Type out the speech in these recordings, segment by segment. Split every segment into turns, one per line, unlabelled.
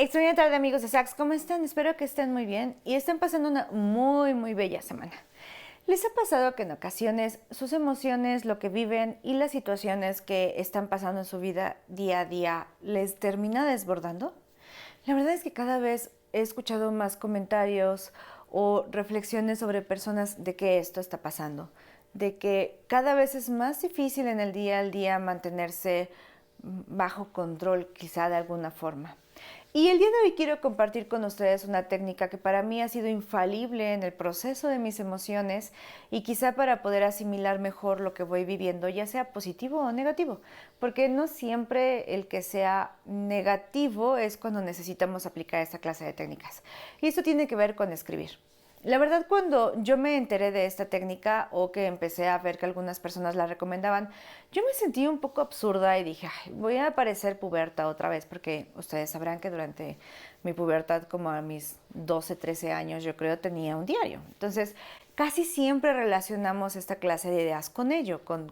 Extraña tarde, amigos de Sax, ¿cómo están? Espero que estén muy bien y estén pasando una muy bella semana. ¿Les ha pasado que en ocasiones sus emociones, lo que viven y las situaciones que están pasando en su vida día a día les termina desbordando? La verdad es que cada vez he escuchado más comentarios o reflexiones sobre personas de que esto está pasando, de que cada vez es más difícil en el día al día mantenerse bajo control, quizá de alguna forma. Y el día de hoy quiero compartir con ustedes una técnica que para mí ha sido infalible en el proceso de mis emociones y quizá para poder asimilar mejor lo que voy viviendo, ya sea positivo o negativo, porque no siempre el que sea negativo es cuando necesitamos aplicar esta clase de técnicas. Y esto tiene que ver con escribir. La verdad, cuando yo me enteré de esta técnica o que empecé a ver que algunas personas la recomendaban, yo me sentí un poco absurda y dije, "Ay, voy a parecer puberta otra vez", porque ustedes sabrán que durante mi pubertad, como a mis 12, 13 años, yo creo, tenía un diario. Entonces, casi siempre relacionamos esta clase de ideas con ello, con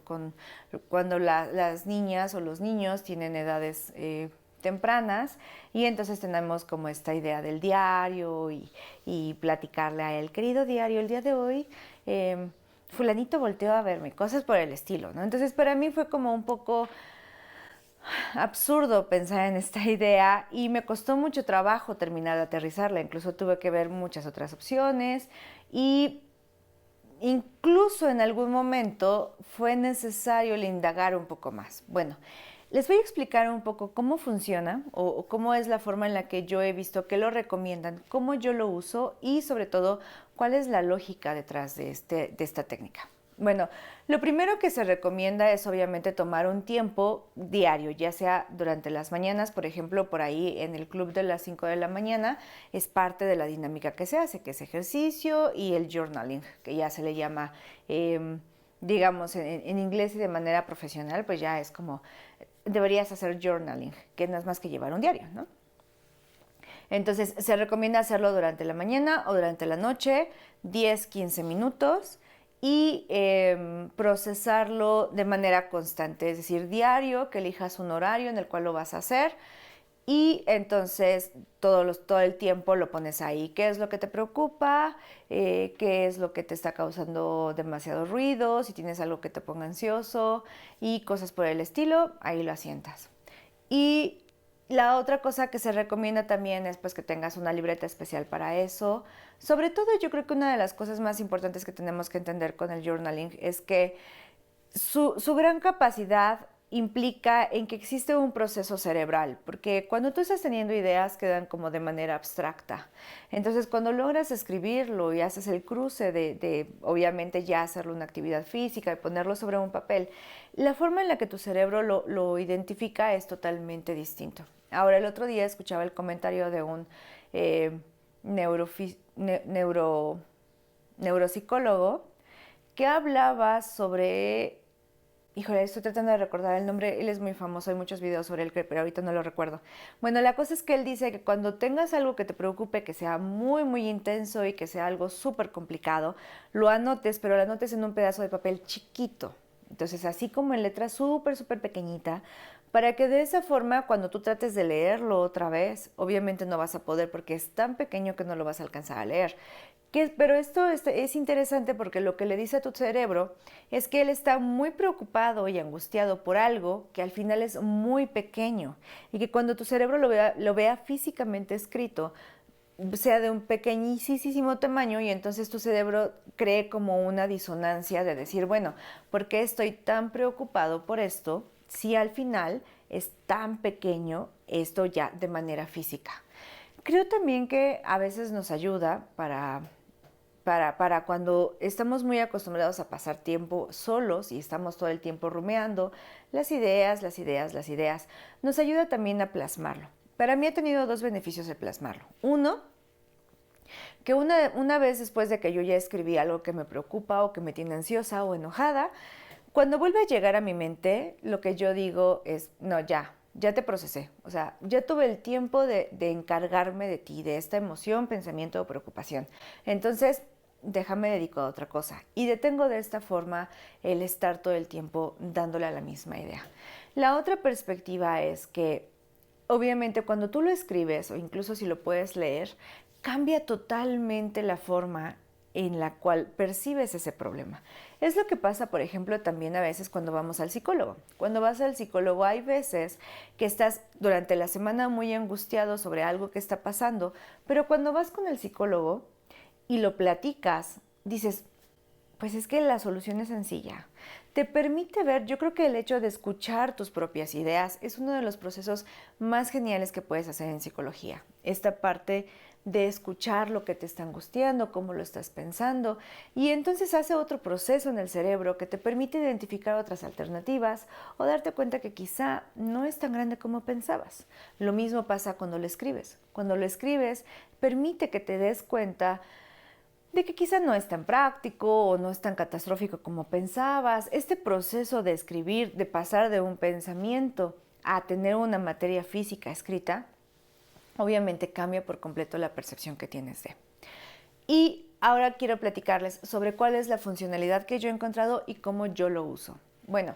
cuando las niñas o los niños tienen edades tempranas y entonces tenemos como esta idea del diario y platicarle a él, querido diario, el día de hoy fulanito volteó a verme, cosas por el estilo, ¿no? Entonces para mí fue como un poco absurdo pensar en esta idea y me costó mucho trabajo terminar de aterrizarla, incluso tuve que ver muchas otras opciones y incluso en algún momento fue necesario el indagar un poco más. Bueno, les voy a explicar un poco cómo funciona o cómo es la forma en la que yo he visto que lo recomiendan, cómo yo lo uso y sobre todo cuál es la lógica detrás de esta técnica. Bueno, lo primero que se recomienda es obviamente tomar un tiempo diario, ya sea durante las mañanas, por ejemplo, por ahí en el club de las 5 de la mañana, es parte de la dinámica que se hace, que es ejercicio y el journaling, que ya se le llama, digamos, en inglés y de manera profesional, pues ya es como, deberías hacer journaling, que no es más que llevar un diario, ¿no? Entonces, se recomienda hacerlo durante la mañana o durante la noche, 10, 15 minutos y procesarlo de manera constante, es decir, diario, que elijas un horario en el cual lo vas a hacer y entonces todo el tiempo lo pones ahí. ¿Qué es lo que te preocupa? ¿Qué es lo que te está causando demasiado ruido? Si tienes algo que te ponga ansioso y cosas por el estilo, ahí lo asientas. Y la otra cosa que se recomienda también es pues que tengas una libreta especial para eso. Sobre todo yo creo que una de las cosas más importantes que tenemos que entender con el journaling es que su gran capacidad implica en que existe un proceso cerebral, porque cuando tú estás teniendo ideas quedan como de manera abstracta. Entonces, cuando logras escribirlo y haces el cruce de obviamente ya hacerlo una actividad física y ponerlo sobre un papel, la forma en la que tu cerebro lo identifica es totalmente distinto. Ahora, el otro día escuchaba el comentario de un neuropsicólogo que hablaba sobre. Híjole, estoy tratando de recordar el nombre, él es muy famoso, hay muchos videos sobre él, pero ahorita no lo recuerdo. Bueno, la cosa es que él dice que cuando tengas algo que te preocupe, que sea muy intenso y que sea algo súper complicado, lo anotes, pero lo anotes en un pedazo de papel chiquito. Entonces, así como en letra súper pequeñita, para que de esa forma, cuando tú trates de leerlo otra vez, obviamente no vas a poder porque es tan pequeño que no lo vas a alcanzar a leer. Pero esto es interesante porque lo que le dice a tu cerebro es que él está muy preocupado y angustiado por algo que al final es muy pequeño y que cuando tu cerebro lo vea físicamente escrito, sea de un pequeñísimo tamaño y entonces tu cerebro cree como una disonancia de decir, bueno, ¿por qué estoy tan preocupado por esto si al final es tan pequeño esto ya de manera física? Creo también que a veces nos ayuda para cuando estamos muy acostumbrados a pasar tiempo solos y estamos todo el tiempo rumeando las ideas, nos ayuda también a plasmarlo. Para mí ha tenido dos beneficios el plasmarlo. Uno, que una vez después de que yo ya escribí algo que me preocupa o que me tiene ansiosa o enojada, cuando vuelve a llegar a mi mente, lo que yo digo es, no, ya te procesé. O sea, ya tuve el tiempo de encargarme de ti, de esta emoción, pensamiento o preocupación. Entonces, déjame dedico a otra cosa. Y detengo de esta forma el estar todo el tiempo dándole a la misma idea. La otra perspectiva es que obviamente cuando tú lo escribes o incluso si lo puedes leer, cambia totalmente la forma en la cual percibes ese problema. Es lo que pasa, por ejemplo, también a veces cuando vamos al psicólogo. Cuando vas al psicólogo hay veces que estás durante la semana muy angustiado sobre algo que está pasando, pero cuando vas con el psicólogo y lo platicas, dices, pues es que la solución es sencilla. Te permite ver, yo creo que el hecho de escuchar tus propias ideas es uno de los procesos más geniales que puedes hacer en psicología. Esta parte de escuchar lo que te está angustiando, cómo lo estás pensando, y entonces hace otro proceso en el cerebro que te permite identificar otras alternativas o darte cuenta que quizá no es tan grande como pensabas. Lo mismo pasa cuando lo escribes. Cuando lo escribes, permite que te des cuenta de que quizá no es tan práctico o no es tan catastrófico como pensabas. Este proceso de escribir, de pasar de un pensamiento a tener una materia física escrita, obviamente cambia por completo la percepción que tienes de. Y ahora quiero platicarles sobre cuál es la funcionalidad que yo he encontrado y cómo yo lo uso. Bueno,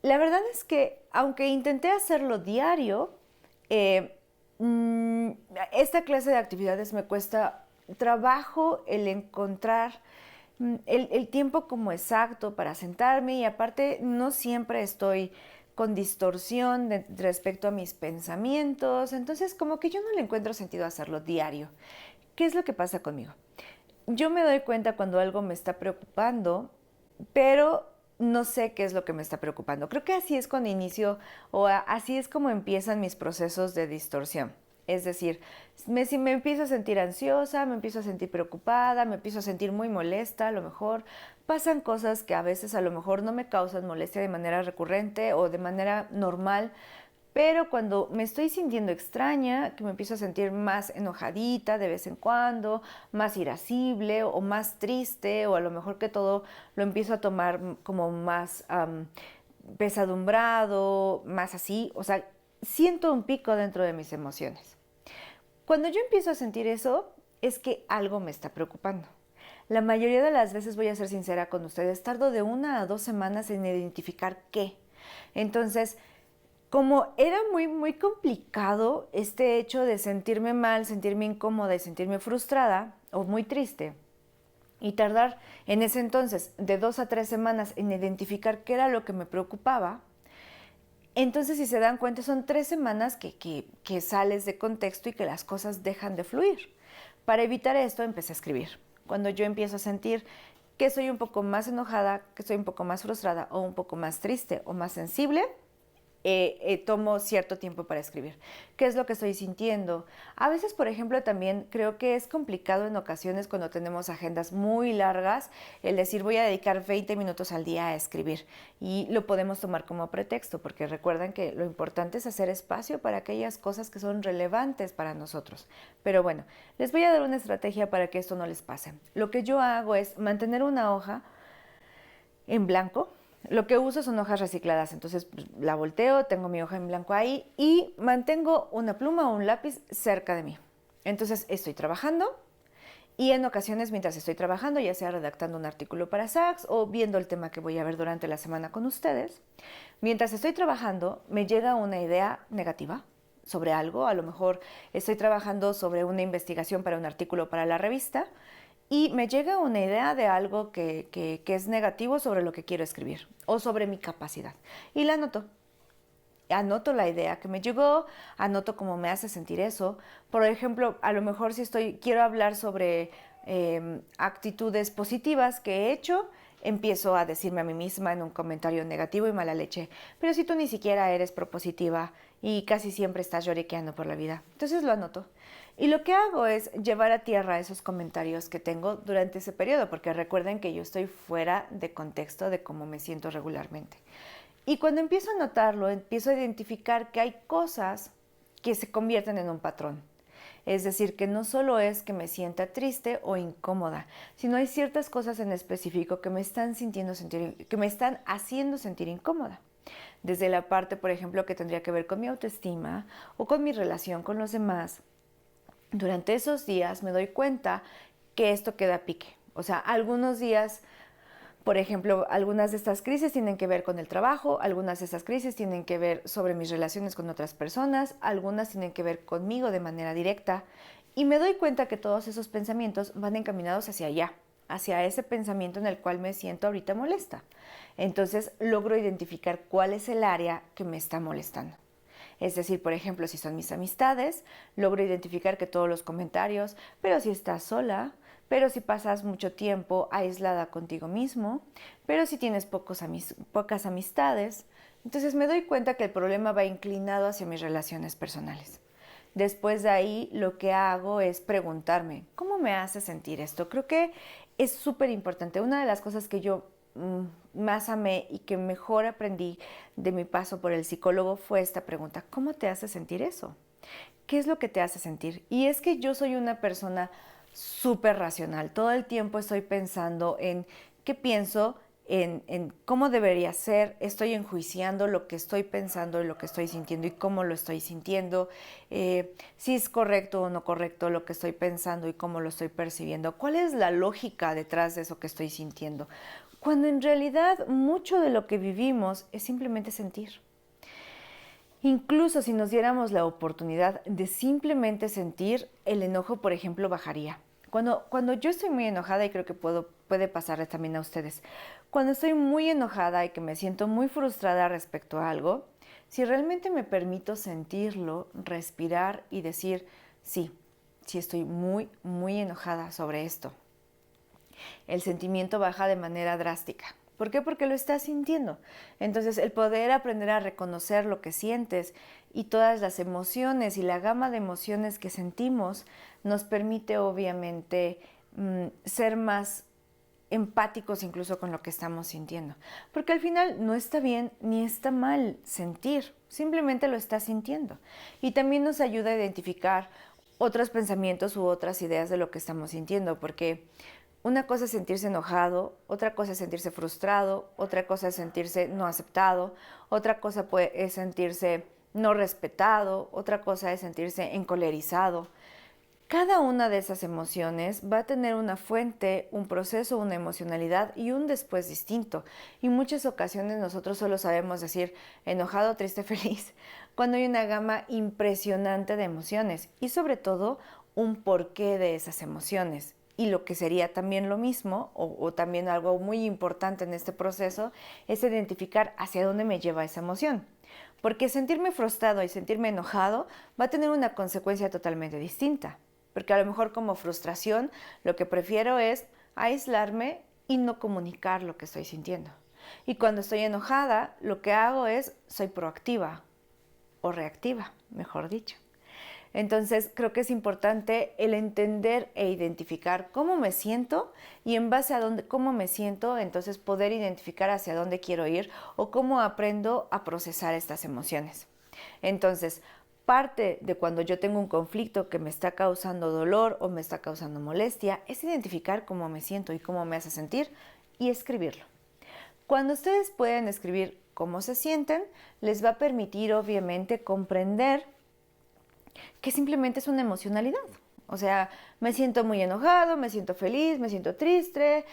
la verdad es que aunque intenté hacerlo diario, eh, esta clase de actividades me cuesta trabajo el encontrar el tiempo como exacto para sentarme y aparte no siempre estoy con distorsión respecto a mis pensamientos, entonces como que yo no le encuentro sentido hacerlo diario. ¿Qué es lo que pasa conmigo? Yo me doy cuenta cuando algo me está preocupando, pero no sé qué es lo que me está preocupando. Creo que así es cuando inicio o así es como empiezan mis procesos de distorsión. Es decir, si me empiezo a sentir ansiosa, me empiezo a sentir preocupada, me empiezo a sentir muy molesta, a lo mejor pasan cosas que a veces a lo mejor no me causan molestia de manera recurrente o de manera normal, pero cuando me estoy sintiendo extraña, que me empiezo a sentir más enojadita de vez en cuando, más irascible o más triste, o a lo mejor que todo lo empiezo a tomar como más pesadumbrado, más así, o sea, siento un pico dentro de mis emociones. Cuando yo empiezo a sentir eso, es que algo me está preocupando. La mayoría de las veces, voy a ser sincera con ustedes, tardo de 1 a 2 semanas en identificar qué. Entonces, como era muy complicado este hecho de sentirme mal, sentirme incómoda y sentirme frustrada o muy triste, y tardar en ese entonces de 2 a 3 semanas en identificar qué era lo que me preocupaba, entonces si se dan cuenta son 3 semanas que sales de contexto y que las cosas dejan de fluir. Para evitar esto empecé a escribir. Cuando yo empiezo a sentir que soy un poco más enojada, que soy un poco más frustrada o un poco más triste o más sensible, tomo cierto tiempo para escribir. ¿Qué es lo que estoy sintiendo? A veces, por ejemplo, también creo que es complicado en ocasiones cuando tenemos agendas muy largas el decir voy a dedicar 20 minutos al día a escribir y lo podemos tomar como pretexto porque recuerden que lo importante es hacer espacio para aquellas cosas que son relevantes para nosotros. Pero bueno, les voy a dar una estrategia para que esto no les pase. Lo que yo hago es mantener una hoja en blanco. Lo que uso son hojas recicladas, entonces pues, la volteo, tengo mi hoja en blanco ahí y mantengo una pluma o un lápiz cerca de mí. Entonces estoy trabajando y en ocasiones mientras estoy trabajando, ya sea redactando un artículo para Saks o viendo el tema que voy a ver durante la semana con ustedes, mientras estoy trabajando me llega una idea negativa sobre algo, a lo mejor estoy trabajando sobre una investigación para un artículo para la revista, y me llega una idea de algo que es negativo sobre lo que quiero escribir o sobre mi capacidad. Y la anoto. Anoto la idea que me llegó, anoto cómo me hace sentir eso. Por ejemplo, a lo mejor si quiero hablar sobre actitudes positivas que he hecho, empiezo a decirme a mí misma en un comentario negativo y mala leche, pero si tú ni siquiera eres propositiva y casi siempre estás lloriqueando por la vida. Entonces lo anoto. Y lo que hago es llevar a tierra esos comentarios que tengo durante ese periodo, porque recuerden que yo estoy fuera de contexto de cómo me siento regularmente. Y cuando empiezo a notarlo, empiezo a identificar que hay cosas que se convierten en un patrón. Es decir, que no solo es que me sienta triste o incómoda, sino hay ciertas cosas en específico que me están haciendo sentir incómoda. Desde la parte, por ejemplo, que tendría que ver con mi autoestima o con mi relación con los demás. Durante esos días me doy cuenta que esto queda a pique. O sea, algunos días Por ejemplo, algunas de estas crisis tienen que ver con el trabajo, algunas de estas crisis tienen que ver sobre mis relaciones con otras personas, algunas tienen que ver conmigo de manera directa. Y me doy cuenta que todos esos pensamientos van encaminados hacia allá, hacia ese pensamiento en el cual me siento ahorita molesta. Entonces logro identificar cuál es el área que me está molestando. Es decir, por ejemplo, si son mis amistades, logro identificar que todos los comentarios, pero si estás sola, pero si pasas mucho tiempo aislada contigo mismo, pero si tienes pocas amistades, entonces me doy cuenta que el problema va inclinado hacia mis relaciones personales. Después de ahí lo que hago es preguntarme, ¿cómo me hace sentir esto? Creo que es súper importante. Una de las cosas que yo más amé y que mejor aprendí de mi paso por el psicólogo fue esta pregunta, ¿cómo te hace sentir eso? ¿Qué es lo que te hace sentir? Y es que yo soy una persona súper racional. Todo el tiempo estoy pensando en qué pienso, en cómo debería ser, estoy enjuiciando lo que estoy pensando y lo que estoy sintiendo y cómo lo estoy sintiendo, si es correcto o no correcto lo que estoy pensando y cómo lo estoy percibiendo, cuál es la lógica detrás de eso que estoy sintiendo, cuando en realidad mucho de lo que vivimos es simplemente sentir. Incluso si nos diéramos la oportunidad de simplemente sentir, el enojo, por ejemplo, bajaría. Cuando yo estoy muy enojada, y creo que puede pasarles también a ustedes, cuando estoy muy enojada y que me siento muy frustrada respecto a algo, si realmente me permito sentirlo, respirar y decir, sí, sí estoy muy, muy enojada sobre esto, el sentimiento baja de manera drástica. ¿Por qué? Porque lo estás sintiendo. Entonces, el poder aprender a reconocer lo que sientes y todas las emociones y la gama de emociones que sentimos nos permite, obviamente, ser más empáticos incluso con lo que estamos sintiendo. Porque al final no está bien ni está mal sentir, simplemente lo estás sintiendo. Y también nos ayuda a identificar otros pensamientos u otras ideas de lo que estamos sintiendo, porque una cosa es sentirse enojado, otra cosa es sentirse frustrado, otra cosa es sentirse no aceptado, otra cosa es sentirse no respetado, otra cosa es sentirse encolerizado. Cada una de esas emociones va a tener una fuente, un proceso, una emocionalidad y un después distinto. Y muchas ocasiones nosotros solo sabemos decir enojado, triste, feliz, cuando hay una gama impresionante de emociones y sobre todo un porqué de esas emociones. Y lo que sería también lo mismo, o también algo muy importante en este proceso, es identificar hacia dónde me lleva esa emoción. Porque sentirme frustrado y sentirme enojado va a tener una consecuencia totalmente distinta. Porque a lo mejor como frustración lo que prefiero es aislarme y no comunicar lo que estoy sintiendo. Y cuando estoy enojada, lo que hago es soy proactiva o reactiva, mejor dicho. Entonces creo que es importante el entender e identificar cómo me siento y en base a cómo me siento, entonces poder identificar hacia dónde quiero ir o cómo aprendo a procesar estas emociones. Entonces, parte de cuando yo tengo un conflicto que me está causando dolor o me está causando molestia es identificar cómo me siento y cómo me hace sentir y escribirlo. Cuando ustedes pueden escribir cómo se sienten, les va a permitir obviamente comprender que simplemente es una emocionalidad. O sea, me siento muy enojado, me siento feliz, me siento triste.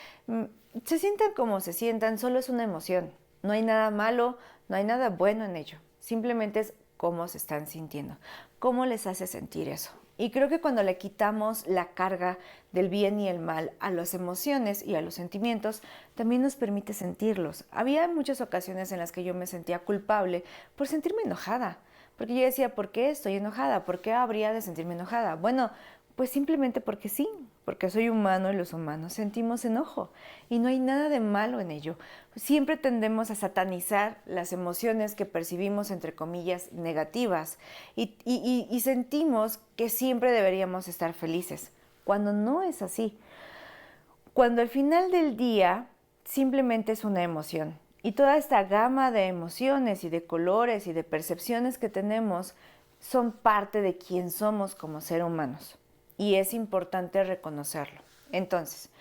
Se sientan como se sientan, solo es una emoción. No hay nada malo, no hay nada bueno en ello. Simplemente es cómo se están sintiendo, cómo les hace sentir eso. Y creo que cuando le quitamos la carga del bien y el mal a las emociones y a los sentimientos, también nos permite sentirlos. Había muchas ocasiones en las que yo me sentía culpable por sentirme enojada. Porque yo decía, ¿por qué estoy enojada? ¿Por qué habría de sentirme enojada? Bueno, pues simplemente porque sí, porque soy humano y los humanos sentimos enojo y no hay nada de malo en ello. Siempre tendemos a satanizar las emociones que percibimos, entre comillas, negativas y sentimos que siempre deberíamos estar felices, cuando no es así. Cuando al final del día simplemente es una emoción. Y toda esta gama de emociones y de colores y de percepciones que tenemos son parte de quién somos como seres humanos. Y es importante reconocerlo. Entonces,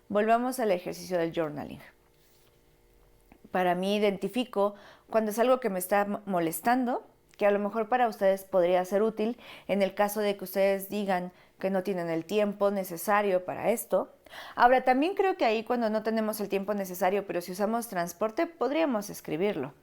volvamos al ejercicio del journaling. Para mí identifico cuando es algo que me está molestando, que a lo mejor para ustedes podría ser útil en el caso de que ustedes digan, que no tienen el tiempo necesario para esto. Ahora, también creo que ahí cuando no tenemos el tiempo necesario, pero si usamos transporte, podríamos escribirlo.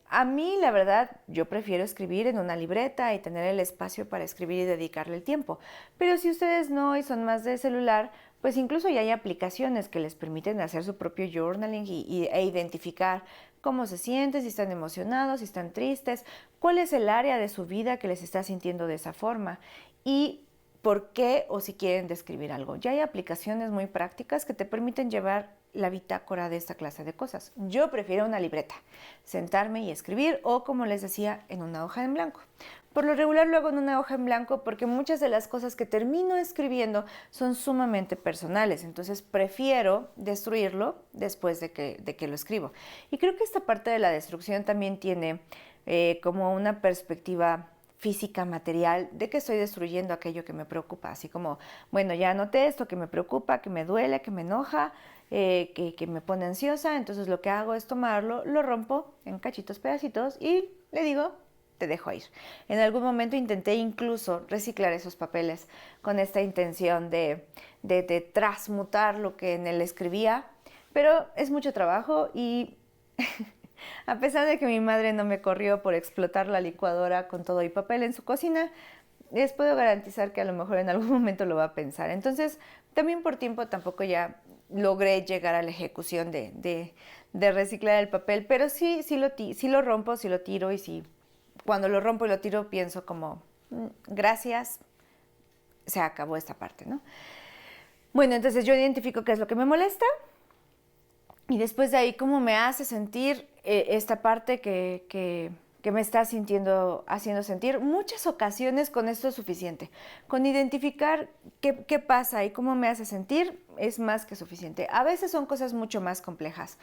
A mí, la verdad, yo prefiero escribir en una libreta y tener el espacio para escribir y dedicarle el tiempo. Pero si ustedes no y son más de celular, pues incluso ya hay aplicaciones que les permiten hacer su propio journaling e identificar cómo se sienten, si están emocionados, si están tristes, cuál es el área de su vida que les está sintiendo de esa forma y por qué o si quieren describir algo. Ya hay aplicaciones muy prácticas que te permiten llevar la bitácora de esta clase de cosas. Yo prefiero una libreta, sentarme y escribir o, como les decía, en una hoja en blanco. Por lo regular lo hago en una hoja en blanco porque muchas de las cosas que termino escribiendo son sumamente personales, entonces prefiero destruirlo después de que lo escribo. Y creo que esta parte de la destrucción también tiene como una perspectiva física, material, de que estoy destruyendo aquello que me preocupa, así como, bueno, ya anoté esto que me preocupa, que me duele, que me enoja, que me pone ansiosa, entonces lo que hago es tomarlo, lo rompo en cachitos, pedacitos y le digo, te dejo ir. En algún momento intenté incluso reciclar esos papeles con esta intención de transmutar lo que en él escribía, pero es mucho trabajo y a pesar de que mi madre no me corrió por explotar la licuadora con todo y papel en su cocina, les puedo garantizar que a lo mejor en algún momento lo va a pensar. Entonces, también por tiempo tampoco ya logré llegar a la ejecución de reciclar el papel, pero sí lo rompo, sí lo tiro y sí, cuando lo rompo y lo tiro pienso como, gracias, se acabó esta parte, ¿no? Bueno, entonces yo identifico qué es lo que me molesta y después de ahí cómo me hace sentir esta parte que me está haciendo sentir. Muchas ocasiones con esto es suficiente. Con identificar qué pasa y cómo me hace sentir es más que suficiente. A veces son cosas mucho más complejas.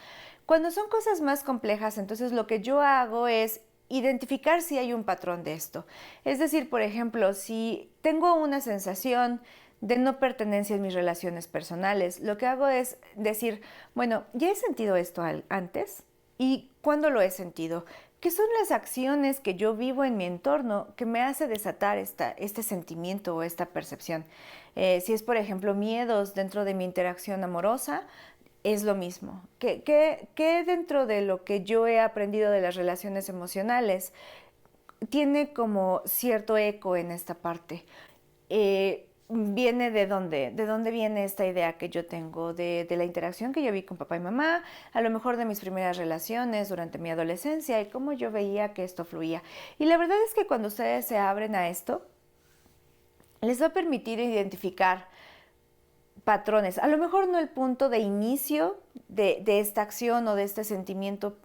Cuando son cosas más complejas, entonces lo que yo hago es identificar si hay un patrón de esto. Es decir, por ejemplo, si tengo una sensación de no pertenencia en mis relaciones personales, lo que hago es decir, bueno, ya he sentido esto antes y ¿cuándo lo he sentido? ¿Qué son las acciones que yo vivo en mi entorno que me hace desatar este sentimiento o esta percepción? Si es, por ejemplo, miedos dentro de mi interacción amorosa, es lo mismo. ¿Qué dentro de lo que yo he aprendido de las relaciones emocionales tiene como cierto eco en esta parte? ¿Viene de dónde viene esta idea que yo tengo de la interacción que yo vi con papá y mamá, a lo mejor de mis primeras relaciones durante mi adolescencia y cómo yo veía que esto fluía? Y la verdad es que cuando ustedes se abren a esto, les va a permitir identificar patrones, a lo mejor no el punto de inicio de esta acción o de este sentimiento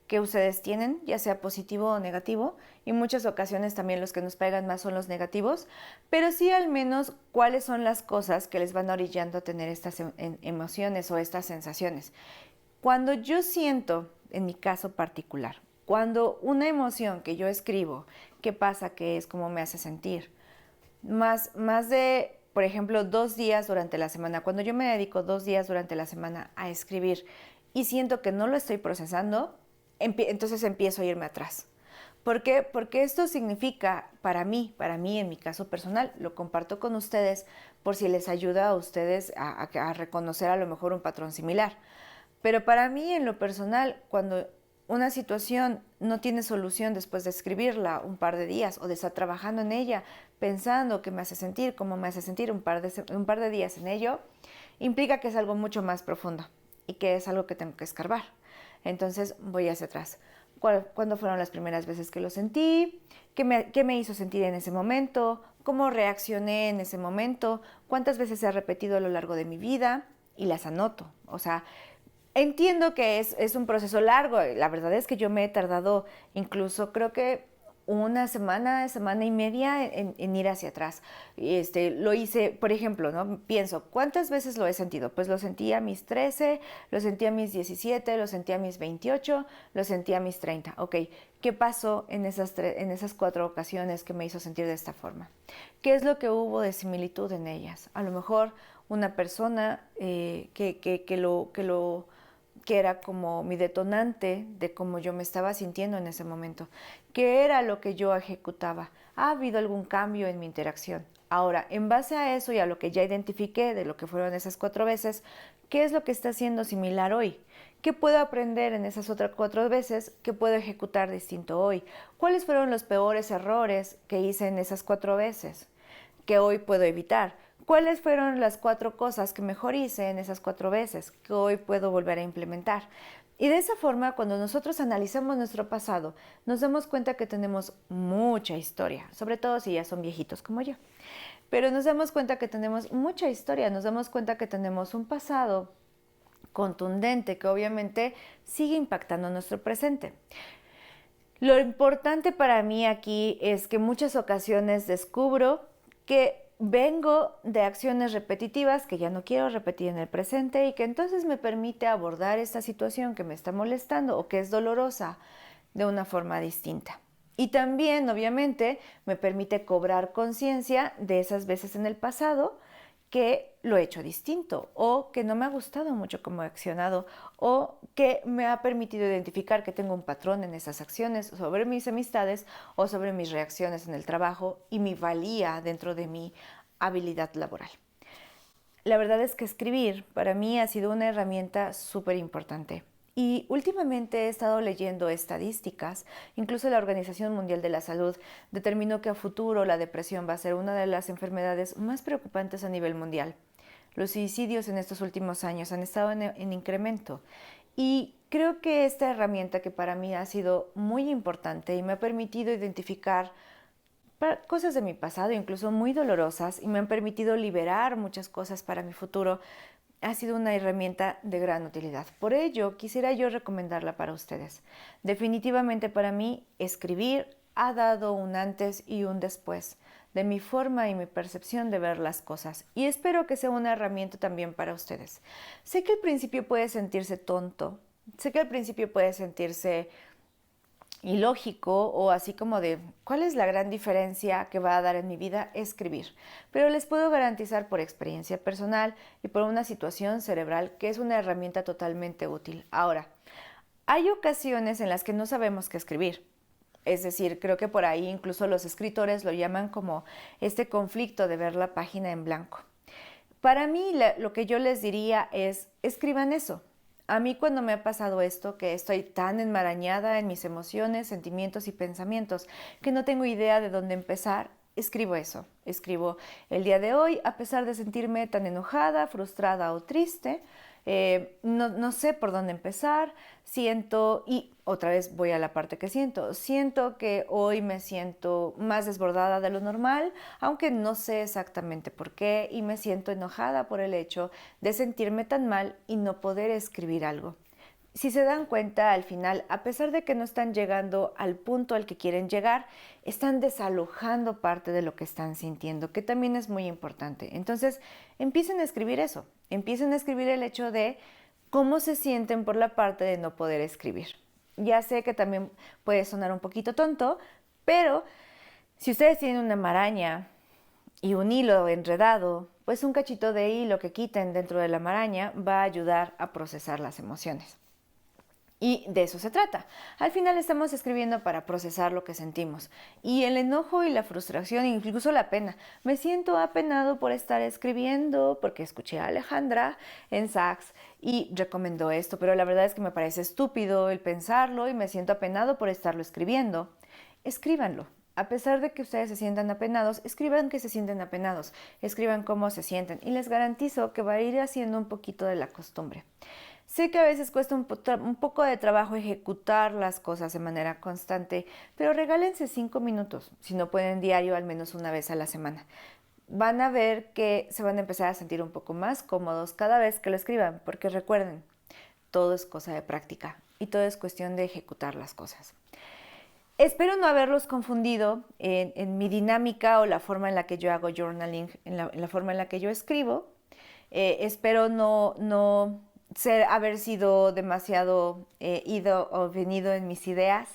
que ustedes tienen, ya sea positivo o negativo, y muchas ocasiones también los que nos pegan más son los negativos, pero sí al menos cuáles son las cosas que les van orillando a tener estas emociones o estas sensaciones. Cuando yo siento, en mi caso particular, cuando una emoción que yo escribo, ¿qué pasa? ¿Qué es? ¿Cómo me hace sentir? Más de, por ejemplo, 2 días durante la semana, cuando yo me dedico 2 días durante la semana a escribir y siento que no lo estoy procesando, entonces empiezo a irme atrás. ¿Por qué? Porque esto significa, para mí en mi caso personal, lo comparto con ustedes por si les ayuda a ustedes a reconocer a lo mejor un patrón similar. Pero para mí en lo personal, cuando una situación no tiene solución después de escribirla un par de días o de estar trabajando en ella, pensando qué me hace sentir, cómo me hace sentir un par de días en ello, implica que es algo mucho más profundo y que es algo que tengo que escarbar. Entonces voy hacia atrás. ¿Cuándo fueron las primeras veces que lo sentí? ¿Qué me hizo sentir en ese momento? ¿Cómo reaccioné en ese momento? ¿Cuántas veces se ha repetido a lo largo de mi vida? Y las anoto. O sea, entiendo que es un proceso largo. La verdad es que yo me he tardado incluso, creo que una semana, semana y media en ir hacia atrás. Lo hice, por ejemplo, ¿no? Pienso, ¿cuántas veces lo he sentido? Pues lo sentí a mis 13, lo sentí a mis 17, lo sentí a mis 28, lo sentí a mis 30. Ok, ¿qué pasó en esas 4 ocasiones que me hizo sentir de esta forma? ¿Qué es lo que hubo de similitud en ellas? A lo mejor una persona que era como mi detonante de cómo yo me estaba sintiendo en ese momento. ¿Qué era lo que yo ejecutaba? ¿Ha habido algún cambio en mi interacción? Ahora, en base a eso y a lo que ya identifiqué de lo que fueron esas 4 veces, ¿qué es lo que está siendo similar hoy? ¿Qué puedo aprender en esas otras 4 veces que puedo ejecutar distinto hoy? ¿Cuáles fueron los peores errores que hice en esas 4 veces que hoy puedo evitar? ¿Cuáles fueron las 4 cosas que mejor hice en esas 4 veces que hoy puedo volver a implementar? Y de esa forma, cuando nosotros analizamos nuestro pasado, nos damos cuenta que tenemos mucha historia, sobre todo si ya son viejitos como yo. Pero nos damos cuenta que tenemos mucha historia, nos damos cuenta que tenemos un pasado contundente que obviamente sigue impactando nuestro presente. Lo importante para mí aquí es que en muchas ocasiones descubro que vengo de acciones repetitivas que ya no quiero repetir en el presente y que entonces me permite abordar esta situación que me está molestando o que es dolorosa de una forma distinta. Y también, obviamente, me permite cobrar conciencia de esas veces en el pasado que lo he hecho distinto o que no me ha gustado mucho cómo he accionado o que me ha permitido identificar que tengo un patrón en esas acciones sobre mis amistades o sobre mis reacciones en el trabajo y mi valía dentro de mi habilidad laboral. La verdad es que escribir para mí ha sido una herramienta súper importante. Y últimamente he estado leyendo estadísticas, incluso la Organización Mundial de la Salud determinó que a futuro la depresión va a ser una de las enfermedades más preocupantes a nivel mundial. Los suicidios en estos últimos años han estado en incremento y creo que esta herramienta que para mí ha sido muy importante y me ha permitido identificar cosas de mi pasado, incluso muy dolorosas, y me han permitido liberar muchas cosas para mi futuro, ha sido una herramienta de gran utilidad. Por ello, quisiera yo recomendarla para ustedes. Definitivamente para mí, escribir ha dado un antes y un después de mi forma y mi percepción de ver las cosas. Y espero que sea una herramienta también para ustedes. Sé que al principio puede sentirse tonto, sé que al principio puede sentirse ilógico o así como de ¿cuál es la gran diferencia que va a dar en mi vida escribir? Pero les puedo garantizar por experiencia personal y por una situación cerebral que es una herramienta totalmente útil. Ahora, hay ocasiones en las que no sabemos qué escribir. Es decir, creo que por ahí incluso los escritores lo llaman como este conflicto de ver la página en blanco. Para mí lo que yo les diría es escriban eso. A mí cuando me ha pasado esto, que estoy tan enmarañada en mis emociones, sentimientos y pensamientos, que no tengo idea de dónde empezar, escribo eso. Escribo el día de hoy, a pesar de sentirme tan enojada, frustrada o triste, no sé por dónde empezar, siento, y otra vez voy a la parte que siento que hoy me siento más desbordada de lo normal, aunque no sé exactamente por qué, y me siento enojada por el hecho de sentirme tan mal y no poder escribir algo. Si se dan cuenta, al final, a pesar de que no están llegando al punto al que quieren llegar, están desalojando parte de lo que están sintiendo, que también es muy importante. Entonces, empiecen a escribir eso, empiecen a escribir el hecho de cómo se sienten por la parte de no poder escribir. Ya sé que también puede sonar un poquito tonto, pero si ustedes tienen una maraña y un hilo enredado, pues un cachito de hilo que quiten dentro de la maraña va a ayudar a procesar las emociones. Y de eso se trata. Al final estamos escribiendo para procesar lo que sentimos. Y el enojo y la frustración, incluso la pena. Me siento apenado por estar escribiendo porque escuché a Alejandra en Saks y recomendó esto, pero la verdad es que me parece estúpido el pensarlo y me siento apenado por estarlo escribiendo. Escríbanlo. A pesar de que ustedes se sientan apenados, escriban que se sienten apenados, escriban cómo se sienten y les garantizo que va a ir haciendo un poquito de la costumbre. Sé que a veces cuesta un poco de trabajo ejecutar las cosas de manera constante, pero regálense 5 minutos, si no pueden diario, al menos una vez a la semana. Van a ver que se van a empezar a sentir un poco más cómodos cada vez que lo escriban, porque recuerden, todo es cosa de práctica y todo es cuestión de ejecutar las cosas. Espero no haberlos confundido en mi dinámica o la forma en la que yo hago journaling, en la forma en la que yo escribo. Espero no haber sido demasiado ido o venido en mis ideas,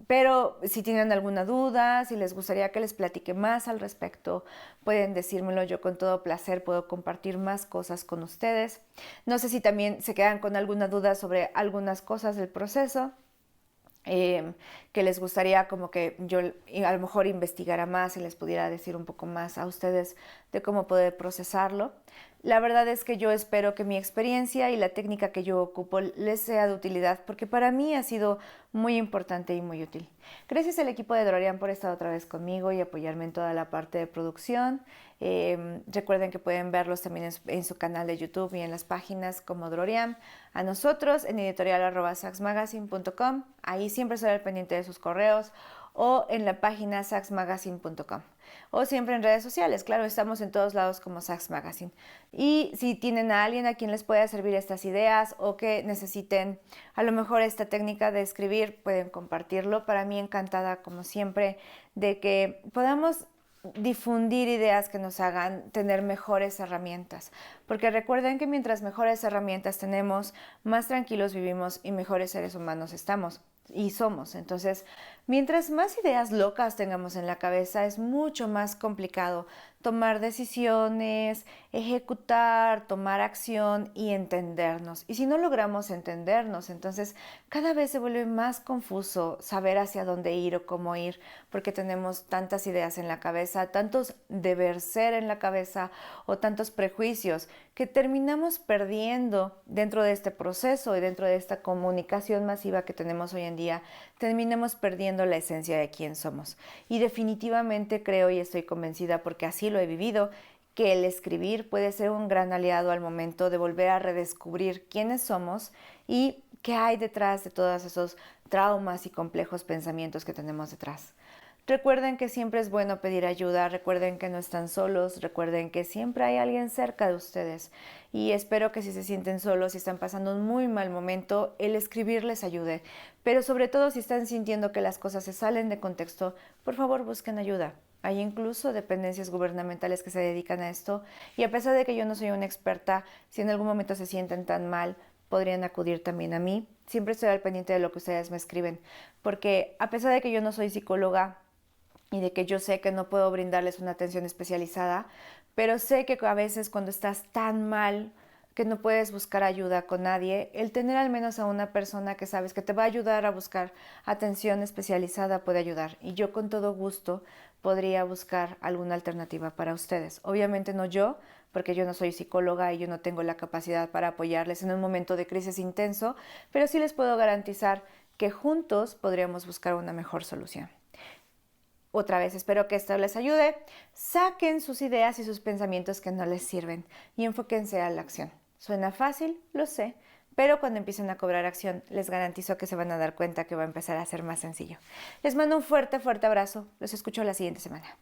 pero si tienen alguna duda, si les gustaría que les platique más al respecto, pueden decírmelo. Yo con todo placer puedo compartir más cosas con ustedes. No sé si también se quedan con alguna duda sobre algunas cosas del proceso. que les gustaría como que yo a lo mejor investigara más y les pudiera decir un poco más a ustedes de cómo poder procesarlo. La verdad es que yo espero que mi experiencia y la técnica que yo ocupo les sea de utilidad, porque para mí ha sido muy importante y muy útil. Gracias al equipo de Drorian por estar otra vez conmigo y apoyarme en toda la parte de producción. Recuerden que pueden verlos también en su canal de YouTube y en las páginas como Drorian. A nosotros en editorial@saxmagazine.com. Ahí siempre estoy al pendiente de sus correos, o en la página saxmagazine.com, o siempre en redes sociales. Claro, estamos en todos lados como Sax Magazine. Y si tienen a alguien a quien les pueda servir estas ideas o que necesiten a lo mejor esta técnica de escribir, pueden compartirlo. Para mí encantada, como siempre, de que podamos difundir ideas que nos hagan tener mejores herramientas, porque recuerden que mientras mejores herramientas tenemos, más tranquilos vivimos y mejores seres humanos estamos y somos. Entonces, mientras más ideas locas tengamos en la cabeza, es mucho más complicado tomar decisiones, ejecutar, tomar acción y entendernos. Y si no logramos entendernos, entonces cada vez se vuelve más confuso saber hacia dónde ir o cómo ir, porque tenemos tantas ideas en la cabeza, tantos deber ser en la cabeza o tantos prejuicios que terminamos perdiendo dentro de este proceso y dentro de esta comunicación masiva que tenemos hoy en día, terminamos perdiendo la esencia de quién somos. Y definitivamente creo y estoy convencida, porque así lo he vivido, que el escribir puede ser un gran aliado al momento de volver a redescubrir quiénes somos y qué hay detrás de todos esos traumas y complejos pensamientos que tenemos detrás. Recuerden que siempre es bueno pedir ayuda, recuerden que no están solos, recuerden que siempre hay alguien cerca de ustedes, y espero que si se sienten solos, si están pasando un muy mal momento, el escribir les ayude. Pero sobre todo si están sintiendo que las cosas se salen de contexto, por favor busquen ayuda. Hay incluso dependencias gubernamentales que se dedican a esto, y a pesar de que yo no soy una experta, si en algún momento se sienten tan mal, podrían acudir también a mí. Siempre estoy al pendiente de lo que ustedes me escriben, porque a pesar de que yo no soy psicóloga y de que yo sé que no puedo brindarles una atención especializada, pero sé que a veces cuando estás tan mal que no puedes buscar ayuda con nadie, el tener al menos a una persona que sabes que te va a ayudar a buscar atención especializada puede ayudar. Y yo con todo gusto podría buscar alguna alternativa para ustedes. Obviamente no yo, porque yo no soy psicóloga y yo no tengo la capacidad para apoyarles en un momento de crisis intenso, pero sí les puedo garantizar que juntos podríamos buscar una mejor solución. Otra vez, espero que esto les ayude. Saquen sus ideas y sus pensamientos que no les sirven y enfóquense a la acción. Suena fácil, lo sé, pero cuando empiecen a cobrar acción, les garantizo que se van a dar cuenta que va a empezar a ser más sencillo. Les mando un fuerte, fuerte abrazo. Los escucho la siguiente semana.